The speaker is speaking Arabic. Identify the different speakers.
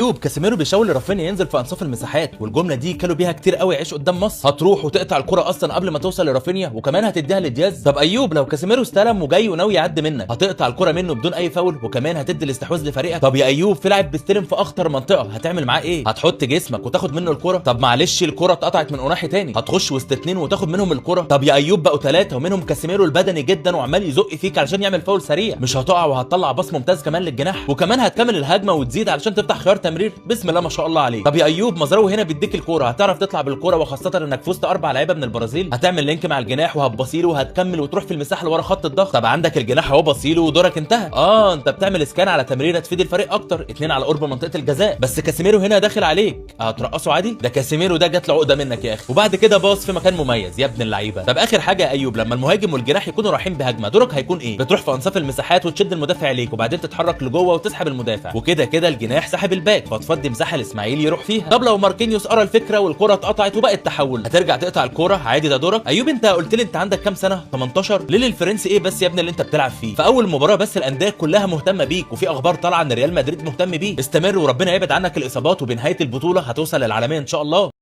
Speaker 1: ايوب كاسيميرو بيشاور لرافينيا ينزل في انصاف المساحات، والجمله دي كانوا بيها كتير قوي عيش قدام مصر. هتروح وتقطع الكره اصلا قبل ما توصل لرافينيا وكمان هتديها لدياز. طب ايوب لو كاسيميرو استلم وجاي وناوي يعدي منك هتقطع الكره منه بدون اي فاول وكمان هتدي الاستحواذ لفريقك. طب يا ايوب في لاعب بيستلم في اخطر منطقه هتعمل معاه ايه؟ هتحط جسمك وتاخد منه الكره؟ طب معلش الكره اتقطعت من ناحيه تاني هتخش وسط اتنين وتاخد منهم الكره؟ طب يا ايوب بقوا ثلاثه ومنهم كاسيميرو البدني جدا وعمال يزق فيك علشان يعمل فاول سريع. مش هتقع وهتطلع باص ممتاز كمان للجناح وكمان هتكمل الهجمه وتزيد علشان تفتح خيار تمرير. بسم الله ما شاء الله عليك. طب يا ايوب مزراوي هنا بيديك الكوره هتعرف تطلع بالكوره وخاصه انك في وسط 4 لعيبه من البرازيل؟ هتعمل لينك مع الجناح وهتبصيله وهتكمل وتروح في المساحه اللي ورا خط الضغط. طب عندك الجناح اهو بصيله ودورك انتهى. انت بتعمل اسكان على تمريره تفيد الفريق اكتر، 2 على قرب منطقه الجزاء. بس كاسيميرو هنا داخل عليك هترقصه عادي؟ ده كاسيميرو ده جات له عقده منك يا اخي. وبعد كده باص في مكان مميز يا ابن اللعيبه. طب اخر حاجه يا ايوب لما المهاجم والجناح يكونوا رايحين بهجمه دورك هيكون ايه؟ بتروح في انصاف المساحات وتشد المدافع عليك وبعدين تتحرك لجوه وتسحب المدافع وكده كده الجناح سحب الباك فتفضي مساحه لاسماعيل يروح فيها. طب لو ماركينيوس قرا الفكره والكره اتقطعت وبقت تحول هترجع تقطع الكوره عادي؟ ده دورك. ايوب انت قلت لي انت عندك كام سنه؟ 18. ليه الفرنسي ايه بس يا ابني اللي انت بتلعب فيه؟ في اول مباراه بس الانديه كلها مهتمه بيك وفي اخبار طالعه ان ريال مدريد مهتم بيه. استمر وربنا يبعد عنك الاصابات وبنهايه البطوله هتوصل للعالميه ان شاء الله.